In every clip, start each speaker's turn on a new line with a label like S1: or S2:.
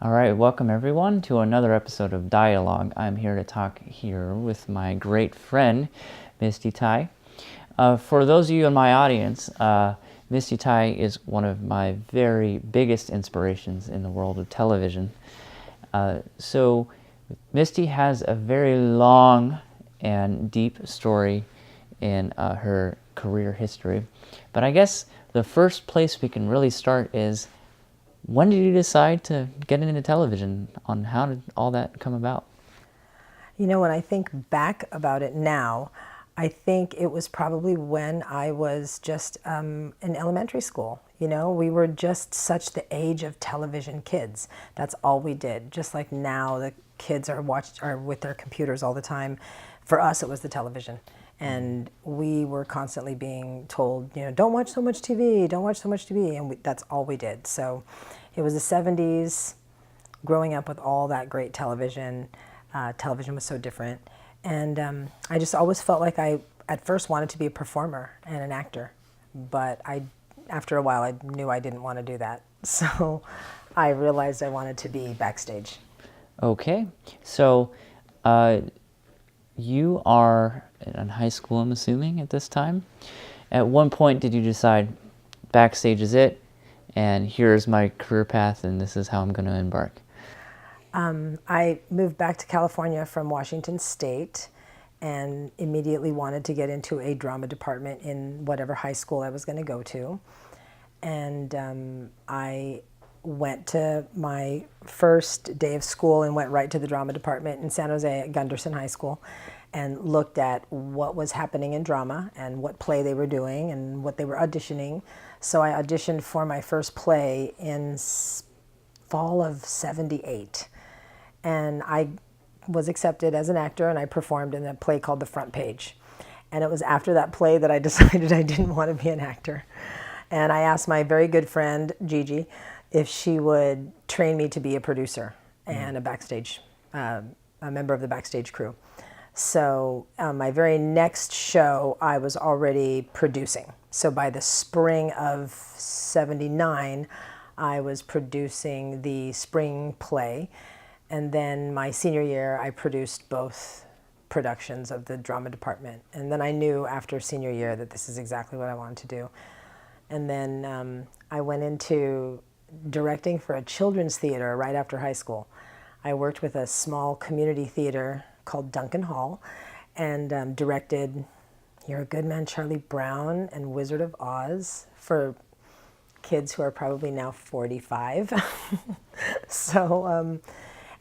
S1: All right, welcome everyone to another episode of Dialogue. I'm here to talk here with my great friend, Misty Ty. For those of you in my audience, Misty Ty is one of my very biggest inspirations in the world of television. So Misty has a very long and deep story in her career history. But I guess the first place we can really start is, when did you decide to get into television? How did all that come about?
S2: You know, when I think back about it now, I think it was probably when I was just in elementary school. You know, we were just such the age of television kids. That's all we did. Just like now, the kids are with their computers all the time. For us, it was the television. And we were constantly being told, you know, don't watch so much TV, don't watch so much TV. And that's all we did. So it was the 70s, growing up with all that great television. Television was so different. And I just always felt like I, at first, wanted to be a performer and an actor. But after a while, I knew I didn't want to do that. So I realized I wanted to be backstage.
S1: Okay, so you are in high school, I'm assuming, at this time. At one point, did you decide backstage is it, and here's my career path, and this is how I'm going to embark?
S2: I moved back to California from Washington State and immediately wanted to get into a drama department in whatever high school I was going to go to. And I went to my first day of school and went right to the drama department in San Jose at Gunderson High School and looked at what was happening in drama and what play they were doing and what they were auditioning. So I auditioned for my first play in fall of '78. And I was accepted as an actor, and I performed in a play called The Front Page. And it was after that play that I decided I didn't want to be an actor. And I asked my very good friend, Gigi, if she would train me to be a producer and a backstage, a member of the backstage crew. So my very next show, I was already producing. So by the spring of '79, I was producing the spring play. And then my senior year, I produced both productions of the drama department. And then I knew after senior year that this is exactly what I wanted to do. And then I went into directing for a children's theater right after high school. I worked with a small community theater called Duncan Hall and directed You're a Good Man, Charlie Brown and Wizard of Oz for kids who are probably now 45. So,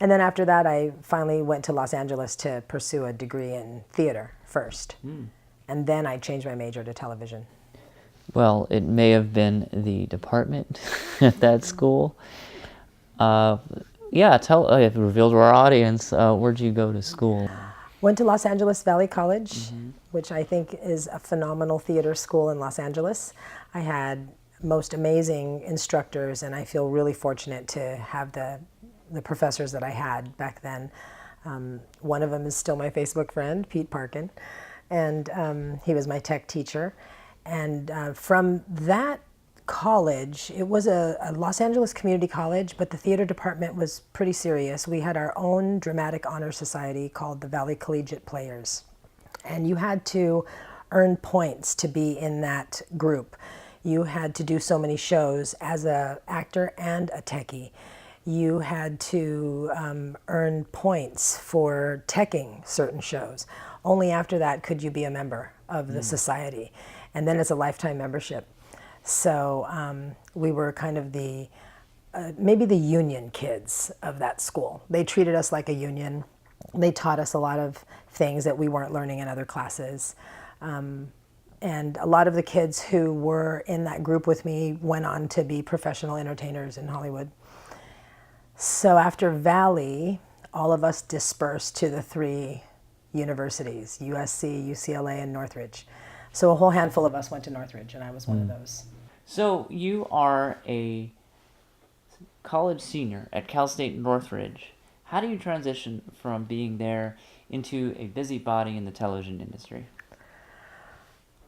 S2: and then after that, I finally went to Los Angeles to pursue a degree in theater first. And then I changed my major to television.
S1: Well, it may have been the department at that school. Yeah, if it revealed to our audience, where'd you go to school?
S2: Went to Los Angeles Valley College, which I think is a phenomenal theater school in Los Angeles. I had most amazing instructors, and I feel really fortunate to have the professors that I had back then. One of them is still my Facebook friend, Pete Parkin, and he was my tech teacher. And from that college, it was a Los Angeles community college, but the theater department was pretty serious. We had our own dramatic honor society called the Valley Collegiate Players. And you had to earn points to be in that group. You had to do so many shows as an actor and a techie. You had to earn points for teching certain shows. Only after that could you be a member of the society. And then it's a lifetime membership. So we were kind of maybe the union kids of that school. They treated us like a union. They taught us a lot of things that we weren't learning in other classes. And a lot of the kids who were in that group with me went on to be professional entertainers in Hollywood. So after Valley, all of us dispersed to the three universities, USC, UCLA, and Northridge. So a whole handful of us went to Northridge, and I was one of those.
S1: So you are a college senior at Cal State Northridge. How do you transition from being there into a busybody in the television industry?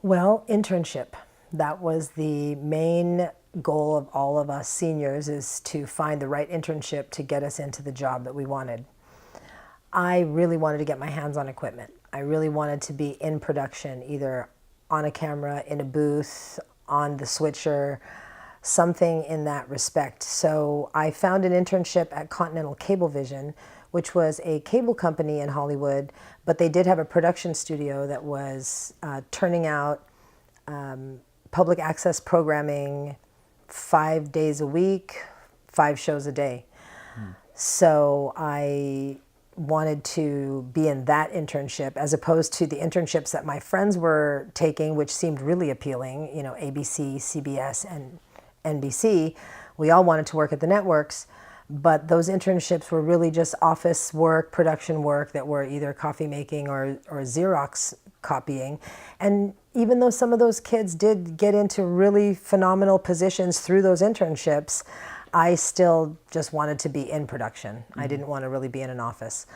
S2: Well, internship. That was the main goal of all of us seniors is to find the right internship to get us into the job that we wanted. I really wanted to get my hands on equipment. I really wanted to be in production, either on a camera, in a booth, on the switcher, something in that respect. So I found an internship at Continental Cablevision, which was a cable company in Hollywood, but they did have a production studio that was turning out public access programming 5 days a week, 5 shows a day. So I wanted to be in that internship as opposed to the internships that my friends were taking, which seemed really appealing, you know, ABC, CBS, and NBC. We all wanted to work at the networks, but those internships were really just office work, production work that were either coffee making or Xerox copying. And even though some of those kids did get into really phenomenal positions through those internships, I still just wanted to be in production. I didn't want to really be in an office.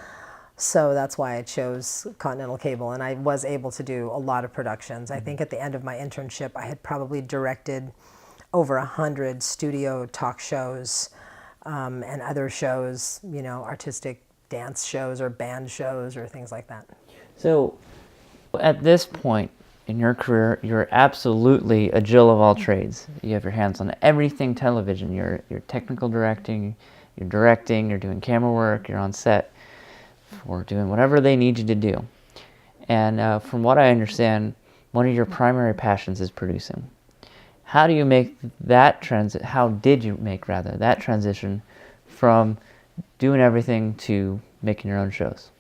S2: So that's why I chose Continental Cable, and I was able to do a lot of productions. I think at the end of my internship, I had probably directed over 100 studio talk shows and other shows, you know, artistic dance shows or band shows or things like that.
S1: So at this point in your career, you're absolutely a Jill of all trades. You have your hands on everything television. You're technical directing, you're doing camera work, you're on set, or doing whatever they need you to do. And from what I understand, one of your primary passions is producing. How do you make that how did you make rather that transition from doing everything to making your own shows?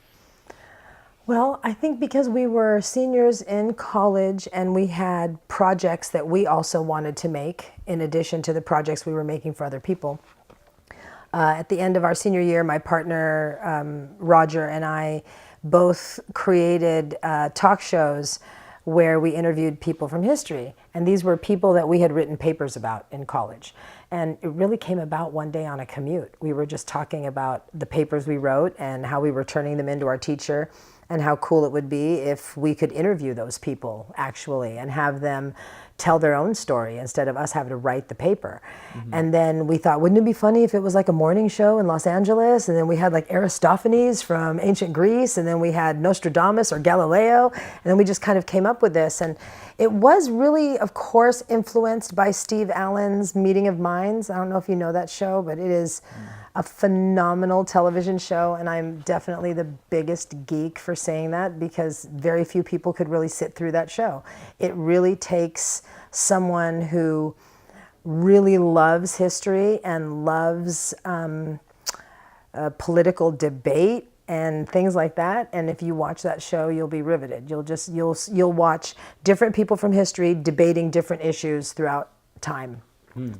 S2: Well, I think because we were seniors in college and we had projects that we also wanted to make in addition to the projects we were making for other people. At the end of our senior year, my partner, Roger, and I both created talk shows where we interviewed people from history. And these were people that we had written papers about in college. And it really came about one day on a commute. We were just talking about the papers we wrote and how we were turning them into our teacher, and how cool it would be if we could interview those people actually and have them tell their own story instead of us having to write the paper. And then we thought, wouldn't it be funny if it was like a morning show in Los Angeles, and then we had like Aristophanes from ancient Greece, and then we had Nostradamus or Galileo, and then we just kind of came up with this. And it was really, of course, influenced by Steve Allen's Meeting of Minds. I don't know if you know that show, but it is a phenomenal television show, and I'm definitely the biggest geek for saying that because very few people could really sit through that show. It really takes someone who really loves history and loves political debate and things like that. And if you watch that show, you'll be riveted. You'll watch different people from history debating different issues throughout time.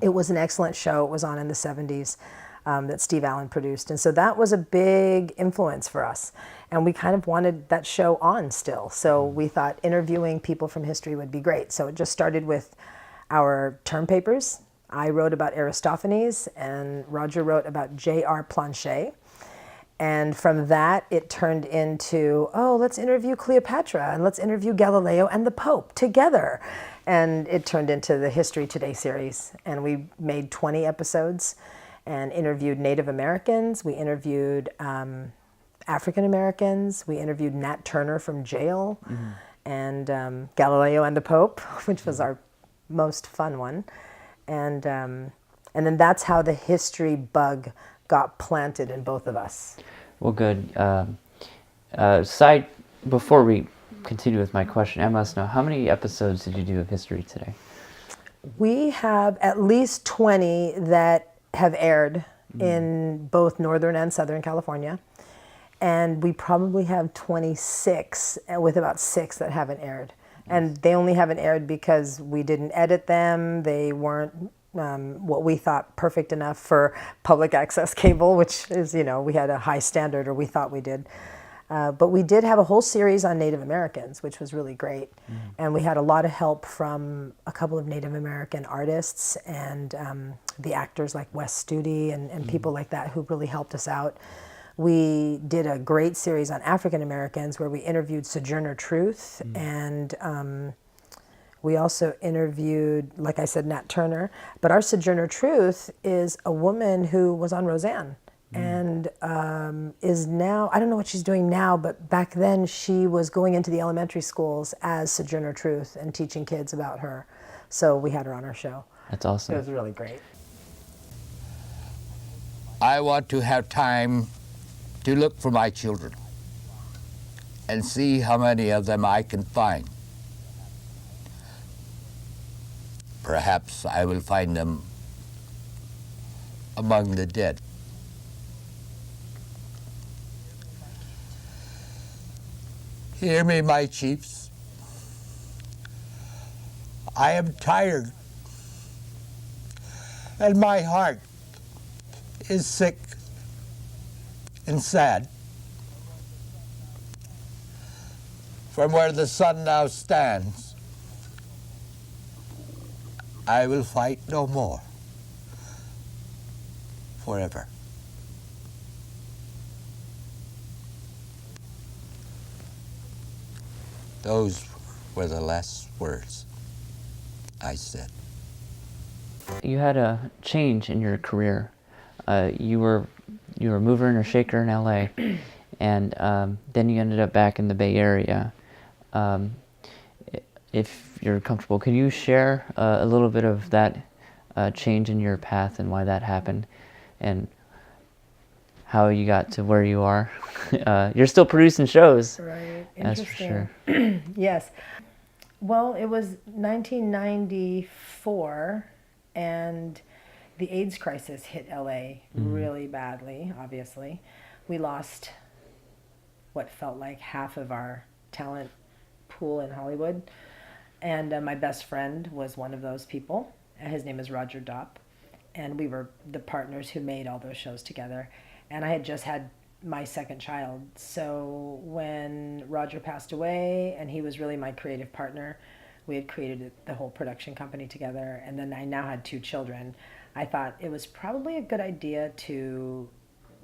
S2: It was an excellent show. It was on in the 70s. That Steve Allen produced. And so that was a big influence for us. And we kind of wanted that show on still. So we thought interviewing people from history would be great. So it just started with our term papers. I wrote about Aristophanes and Roger wrote about J.R. Planchet. And from that, it turned into, oh, let's interview Cleopatra and let's interview Galileo and the Pope together. And it turned into the History Today series. And we made 20 episodes and interviewed Native Americans. We interviewed African Americans. We interviewed Nat Turner from jail, and Galileo and the Pope, which was our most fun one. And then that's how the history bug got planted in both of us.
S1: Well, good. Before we continue with my question, I must know, how many episodes did you do of History Today?
S2: We have at least 20 that have aired in both Northern and Southern California. And we probably have 26 with about 6 that haven't aired. And they only haven't aired because we didn't edit them. They weren't what we thought perfect enough for public access cable, which is, you know, we had a high standard, or we thought we did. But we did have a whole series on Native Americans, which was really great. And we had a lot of help from a couple of Native American artists and the actors like Wes Studi and people like that who really helped us out. We did a great series on African Americans where we interviewed Sojourner Truth and We also interviewed, like I said, Nat Turner. But our Sojourner Truth is a woman who was on Roseanne and is now, I don't know what she's doing now, but back then she was going into the elementary schools as Sojourner Truth and teaching kids about her. So we had her on our show.
S1: That's awesome.
S2: It was really great.
S3: I want to have time to look for my children and see how many of them I can find. Perhaps I will find them among the dead. Hear me, my chiefs. I am tired, and my heart is sick and sad. From where the sun now stands, I will fight no more forever. Those were the last words I said.
S1: You had a change in your career. You were a mover and a shaker in LA, and then you ended up back in the Bay Area. If you're comfortable, can you share a little bit of that change in your path and why that happened, and how you got to where you are? You're still producing shows.
S2: Right.
S1: That's for sure.
S2: Yes. Well, it was 1994, and the AIDS crisis hit LA really badly, obviously. We lost what felt like half of our talent pool in Hollywood. And my best friend was one of those people. His name is Roger Dopp. And we were the partners who made all those shows together. And I had just had my second child. So when Roger passed away, and he was really my creative partner, we had created the whole production company together. And then I now had 2 children. I thought it was probably a good idea to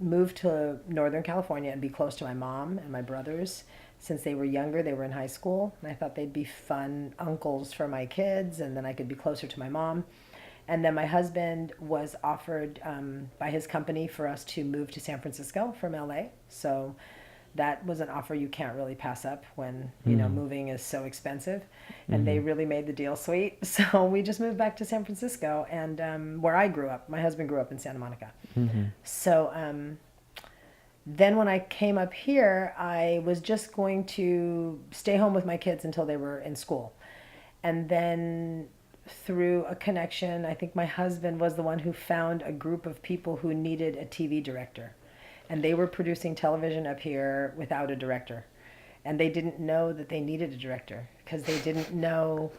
S2: move to Northern California and be close to my mom and my brothers. Since they were younger, they were in high school. And I thought they'd be fun uncles for my kids, and then I could be closer to my mom. And then my husband was offered by his company for us to move to San Francisco from LA. So that was an offer you can't really pass up when, you know, moving is so expensive. And they really made the deal sweet. So we just moved back to San Francisco, and where I grew up. My husband grew up in Santa Monica. So then when I came up here, I was just going to stay home with my kids until they were in school. And then through a connection, I think my husband was the one who found a group of people who needed a TV director. And they were producing television up here without a director. And they didn't know that they needed a director because they didn't know,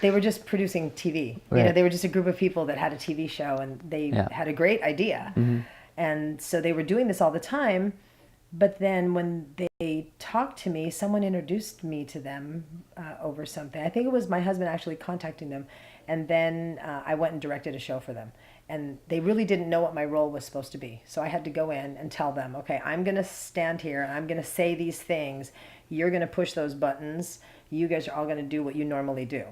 S2: they were just producing TV.
S1: Right.
S2: You know, they were just a group of people that had a TV show, and they had a great idea. And so they were doing this all the time. But then when they talked to me, someone introduced me to them over something. I think it was my husband actually contacting them. And then I went and directed a show for them. And they really didn't know what my role was supposed to be. So I had to go in and tell them, okay, I'm going to stand here and I'm going to say these things. You're going to push those buttons. You guys are all going to do what you normally do.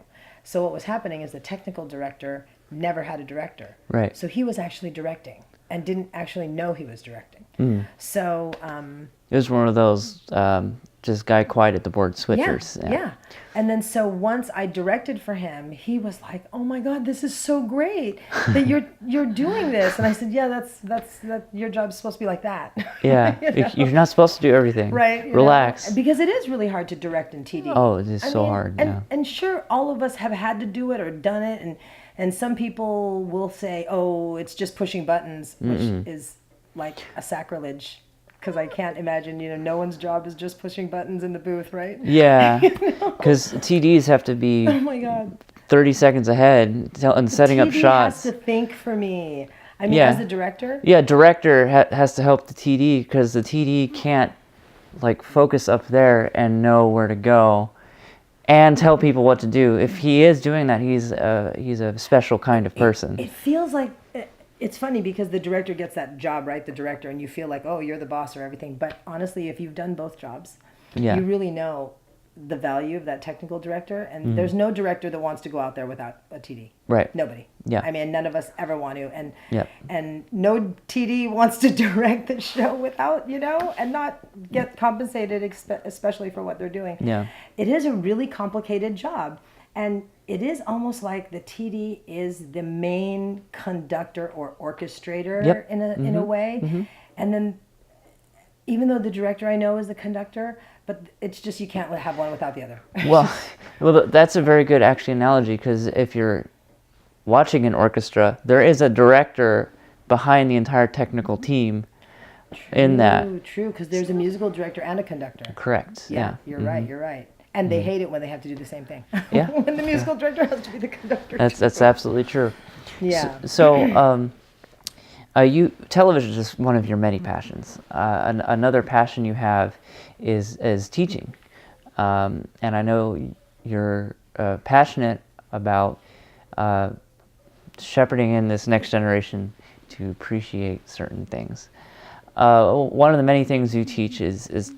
S2: So what was happening is the technical director never had a director.
S1: Right.
S2: So he was actually directing and didn't actually know he was directing. So
S1: it was one of those just guy quiet at the board switchers.
S2: Yeah. And then so once I directed for him, he was like, "Oh my God, this is so great that you're doing this." And I said, "Yeah, that's your job's supposed to be like that."
S1: Yeah,
S2: You know?
S1: you're not supposed to do everything.
S2: Right. you
S1: Relax.
S2: know? Because it is really hard to direct in TV.
S1: Oh, it is
S2: I
S1: so
S2: mean,
S1: hard.
S2: And sure, all of us have had to do it or done it, and some people will say, "Oh, it's just pushing buttons," which is like a sacrilege. Because I can't imagine, no one's job is just pushing buttons in the booth, right?
S1: Yeah, because TDs have to be
S2: Oh my God.
S1: 30 seconds ahead and setting up
S2: TD
S1: shots.
S2: has to think for me. I mean, as a director.
S1: Yeah, director has to help the TD because the TD can't focus up there and know where to go and tell people what to do. If he is doing that, he's a special kind of person.
S2: It feels like, it's funny because the director gets that job, right? The director, and you feel like, oh, you're the boss or everything. But honestly, if you've done both jobs, you really know the value of that technical director. And there's no director that wants to go out there without a TD.
S1: Right.
S2: Nobody.
S1: Yeah.
S2: I mean, none of us ever want to. And
S1: Yep.
S2: and no TD wants to direct the show without, and not get compensated, especially for what they're doing.
S1: Yeah.
S2: It is a really complicated job. And it is almost like the TD is the main conductor or orchestrator
S1: Yep.
S2: in a way. And then even though the director I know is the conductor, but it's just you can't have one without the other.
S1: Well, that's a very good actually analogy, because if you're watching an orchestra, there is a director behind the entire technical team in that.
S2: True, because there's a musical director and a conductor.
S1: Correct. Yeah.
S2: You're right. And they hate it when they have to do the same thing.
S1: Yeah.
S2: When the musical director has to be the conductor.
S1: That's absolutely true.
S2: Yeah.
S1: So television is just one of your many passions. Another passion you have is teaching, and I know you're passionate about shepherding in this next generation to appreciate certain things. One of the many things you teach is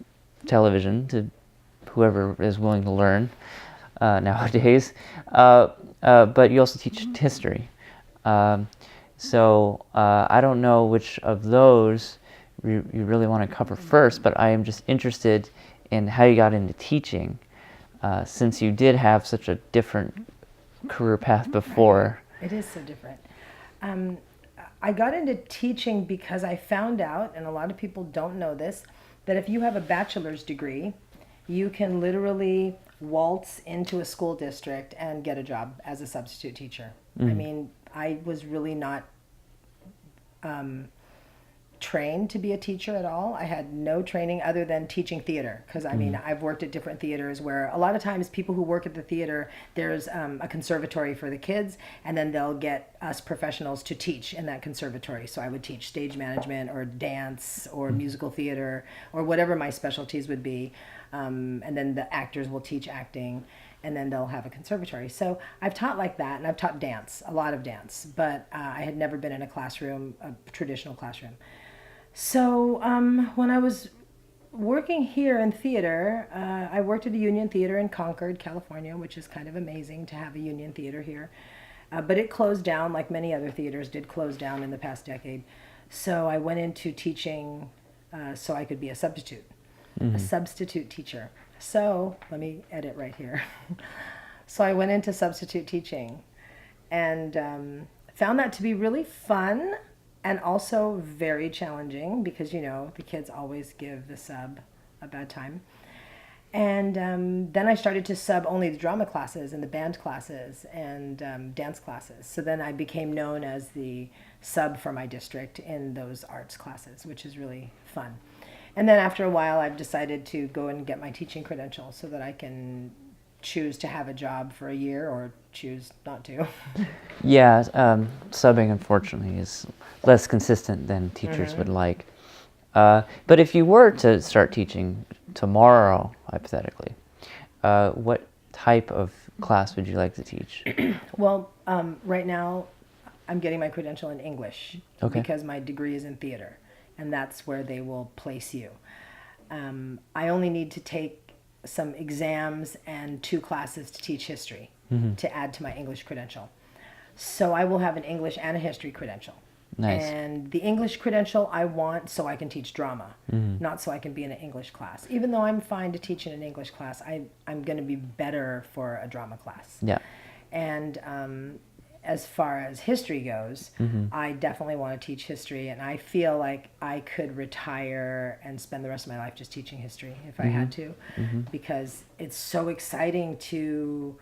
S1: television to whoever is willing to learn nowadays. But you also teach history. So I don't know which of those you really want to cover first, but I am just interested in how you got into teaching, since you did have such a different career path before.
S2: It is so different. I got into teaching because I found out, and a lot of people don't know this, that if you have a bachelor's degree, you can literally waltz into a school district and get a job as a substitute teacher. I mean, I was really not trained to be a teacher at all. I had no training other than teaching theater, because I mean, I've worked at different theaters where a lot of times people who work at the theater, there's a conservatory for the kids, and then they'll get us professionals to teach in that conservatory. So I would teach stage management or dance or musical theater or whatever my specialties would be. And then the actors will teach acting, and then they'll have a conservatory. So I've taught like that, and I've taught dance, a lot of dance, but I had never been in a classroom, a traditional classroom. So when I was working here in theater, I worked at a union theater in Concord, California, which is kind of amazing to have a union theater here. But it closed down, like many other theaters did close down in the past decade. So I went into teaching so I could be a substitute teacher. So let me edit right here. So I went into substitute teaching and found that to be really fun and also very challenging, because the kids always give the sub a bad time. And then I started to sub only the drama classes and the band classes and dance classes. So then I became known as the sub for my district in those arts classes, which is really fun. And then after a while, I've decided to go and get my teaching credential so that I can choose to have a job for a year or choose not to.
S1: Yeah, subbing, unfortunately, is less consistent than teachers would like. But if you were to start teaching tomorrow, hypothetically, what type of class would you like to teach?
S2: Well, right now, I'm getting my credential in English because my degree is in theater, and that's where they will place you. I only need to take some exams and 2 classes to teach history to add to my English credential. So I will have an English and a history credential.
S1: Nice.
S2: And the English credential I want so I can teach drama, not so I can be in an English class. Even though I'm fine to teach in an English class, I'm going to be better for a drama class.
S1: Yeah.
S2: And as far as history goes, I definitely want to teach history, and I feel like I could retire and spend the rest of my life just teaching history if I had to, because it's so exciting to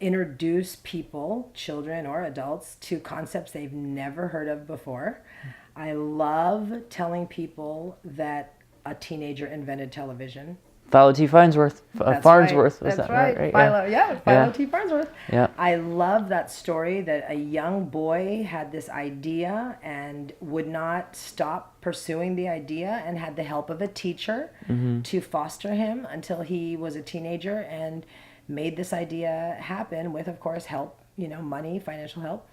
S2: introduce people, children or adults, to concepts they've never heard of before. I love telling people that a teenager invented television.
S1: Philo T. Farnsworth. Farnsworth.
S2: Right.
S1: Was
S2: That's
S1: that
S2: right.
S1: right?
S2: Philo, Philo T. Farnsworth.
S1: Yeah.
S2: I love that story that a young boy had this idea and would not stop pursuing the idea and had the help of a teacher to foster him until he was a teenager and made this idea happen with, of course, help, money, financial help.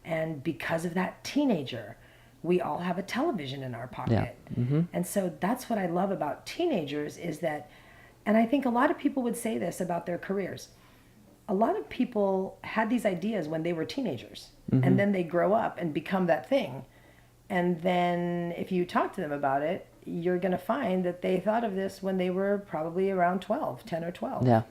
S2: And because of that teenager, we all have a television in our pocket.
S1: Yeah.
S2: And so that's what I love about teenagers, is that And I think a lot of people would say this about their careers. A lot of people had these ideas when they were teenagers, and then they grow up and become that thing. And then if you talk to them about it, you're going to find that they thought of this when they were probably around 12, 10 or 12.
S1: Yeah.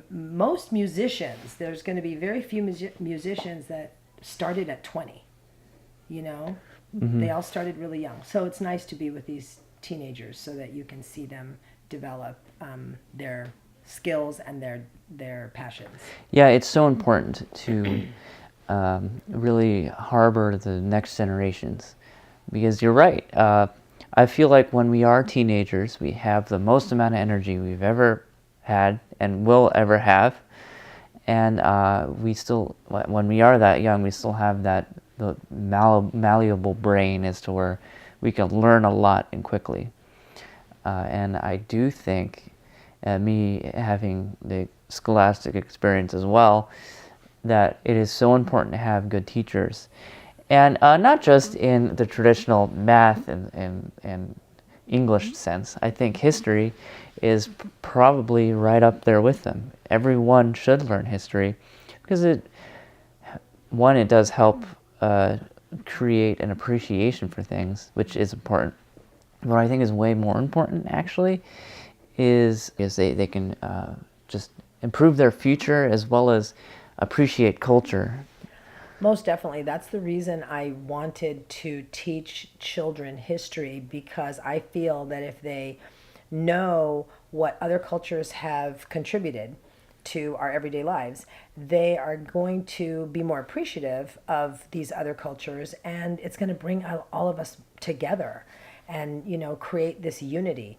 S2: Most musicians, there's going to be very few musicians that started at 20, you know? They all started really young. So it's nice to be with these teenagers so that you can see them develop their skills and their passions.
S1: Yeah, it's so important to really harbor the next generations, because you're right. I feel like when we are teenagers, we have the most amount of energy we've ever had and will ever have, and we still, when we are that young, we still have the malleable brain as to where we can learn a lot and quickly. And I do think, me having the scholastic experience as well, that it is so important to have good teachers. And not just in the traditional math and English sense. I think history is probably right up there with them. Everyone should learn history, because it does help create an appreciation for things, which is important. What I think is way more important, actually, is they can just improve their future as well as appreciate culture.
S2: Most definitely. That's the reason I wanted to teach children history, because I feel that if they know what other cultures have contributed to our everyday lives, they are going to be more appreciative of these other cultures, and it's going to bring all of us together and, you know, create this unity.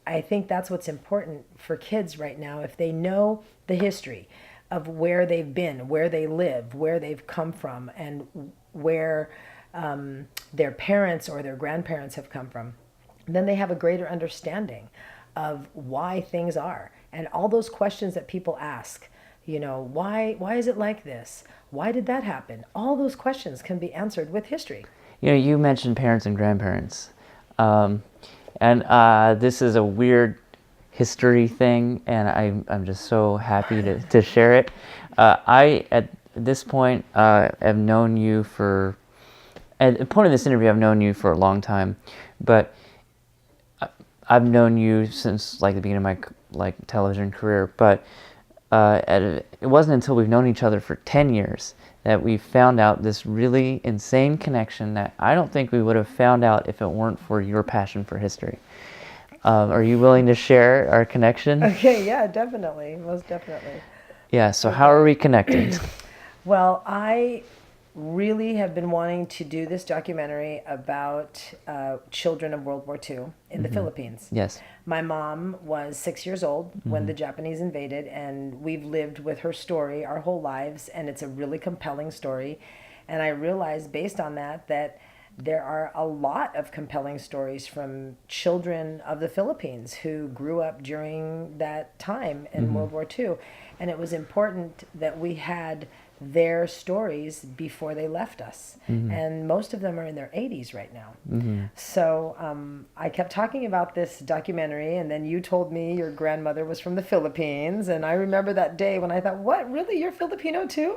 S2: I think that's what's important for kids right now. If they know the history of where they've been, where they live, where they've come from, and where their parents or their grandparents have come from, then they have a greater understanding of why things are. And all those questions that people ask, you know, why is it like this? Why did that happen? All those questions can be answered with history.
S1: You know, you mentioned parents and grandparents. And this is a weird history thing, and I'm just so happy to share it. I, at this point, have known you for, at the point of this interview, I've known you for a long time, but I've known you since like the beginning of my television career, but it wasn't until we've known each other for 10 years that we found out this really insane connection that I don't think we would have found out if it weren't for your passion for history. Are you willing to share our connection?
S2: Okay, yeah, definitely, most definitely.
S1: Yeah, so how are we connected?
S2: Well, I really have been wanting to do this documentary about children of World War II in the Philippines.
S1: Yes.
S2: My mom was 6 years old when the Japanese invaded, and we've lived with her story our whole lives, and it's a really compelling story. And I realized based on that there are a lot of compelling stories from children of the Philippines who grew up during that time in World War II. And it was important that we had their stories before they left us. And most of them are in their 80s right now. So I kept talking about this documentary, and then you told me your grandmother was from the Philippines. And I remember that day when I thought, what, really, you're Filipino too?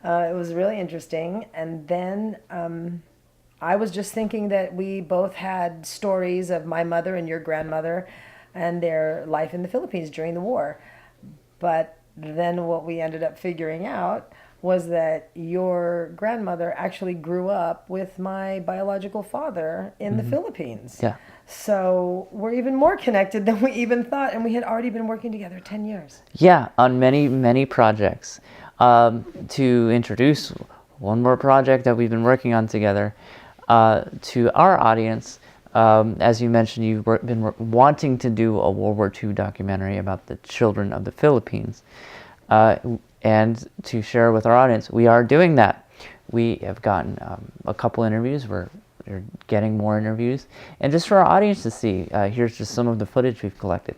S2: It was really interesting. And then I was just thinking that we both had stories of my mother and your grandmother and their life in the Philippines during the war. But then what we ended up figuring out was that your grandmother actually grew up with my biological father in the Philippines.
S1: Yeah.
S2: So we're even more connected than we even thought, and we had already been working together 10 years.
S1: Yeah, on many, many projects. To introduce one more project that we've been working on together to our audience, as you mentioned, you've been wanting to do a World War II documentary about the children of the Philippines. And to share with our audience, we are doing that. We have gotten a couple interviews. We're getting more interviews. And just for our audience to see, here's just some of the footage we've collected.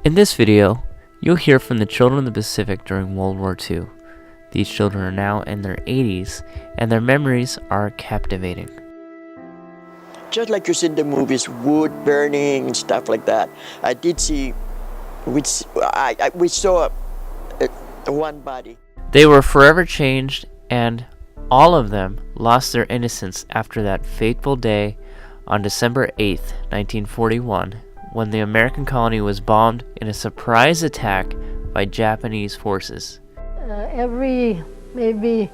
S1: In this video, you'll hear from the children of the Pacific during World War II. These children are now in their 80s, and their memories are captivating.
S4: just like you see in the movies, wood burning and stuff like that. I did see, we saw one body.
S1: They were forever changed, and all of them lost their innocence after that fateful day on December 8th, 1941, when the American colony was bombed in a surprise attack by Japanese forces.
S5: Every maybe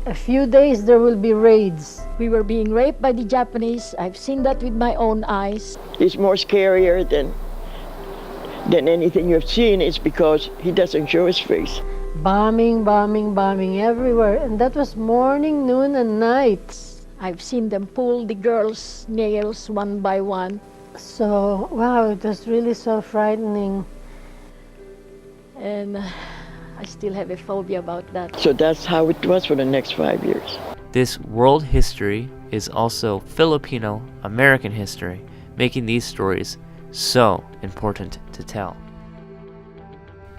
S5: a few days there will be raids.
S6: We were being raped by the Japanese. I've seen that with my own eyes.
S4: It's more scarier than anything you've seen. It's because he doesn't show his face.
S5: Bombing, bombing, bombing everywhere. And that was morning, noon, and night.
S6: I've seen them pull the girls' nails one by one.
S5: So, wow, it was really so frightening.
S6: And I still have a phobia about that.
S4: So that's how it was for the next 5 years.
S1: This world history is also Filipino American history, making these stories so important to tell.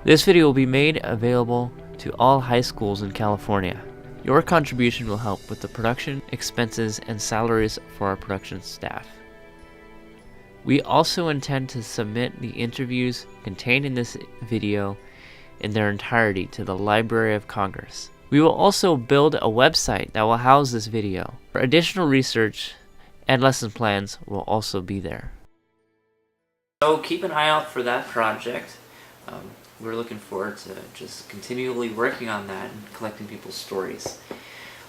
S1: This video will be made available to all high schools in California. Your contribution will help with the production expenses and salaries for our production staff. We also intend to submit the interviews contained in this video in their entirety to the Library of Congress. We will also build a website that will house this video. For additional research and lesson plans will also be there. So keep an eye out for that project. We're looking forward to just continually working on that and collecting people's stories.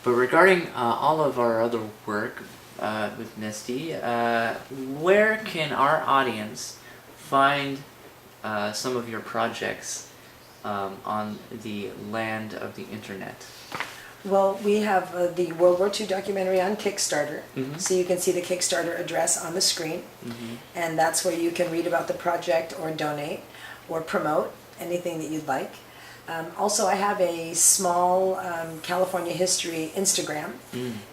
S1: But regarding all of our other work with Misty, where can our audience find some of your projects on the land of the internet?
S2: Well, we have the World War II documentary on Kickstarter, so you can see the Kickstarter address on the screen, and that's where you can read about the project or donate or promote anything that you'd like. Also, I have a small California history Instagram,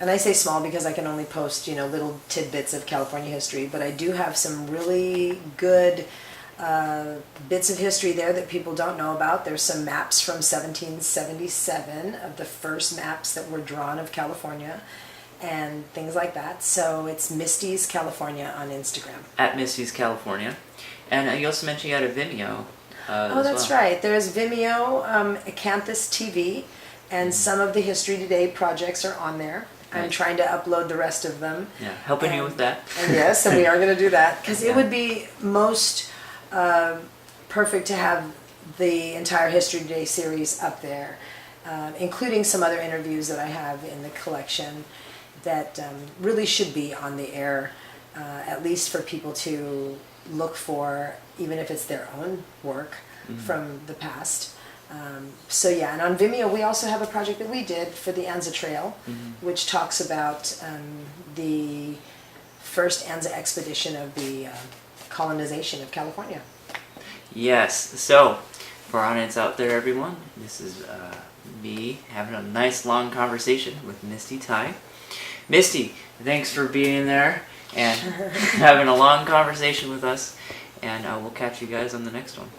S2: and I say small because I can only post, little tidbits of California history, but I do have some really good bits of history there that people don't know about. There's some maps from 1777 of the first maps that were drawn of California and things like that. So it's Misty's California on Instagram.
S1: At Misty's California. And you also mentioned you had a Vimeo.
S2: Oh, that's right. There's Vimeo, Acanthus TV, and some of the History Today projects are on there. I'm trying to upload the rest of them.
S1: Yeah, helping you with that.
S2: And yes, and we are going to do that because it would be most perfect to have the entire History Today series up there, including some other interviews that I have in the collection that really should be on the air, at least for people to look for, even if it's their own work from the past. So yeah, and on Vimeo we also have a project that we did for the Anza Trail, which talks about the first Anza expedition of the colonization of California.
S1: Yes, so for our audience out there, everyone, this is me having a nice long conversation with Misty Ty. Misty, thanks for being there and having a long conversation with us, and we'll catch you guys on the next one.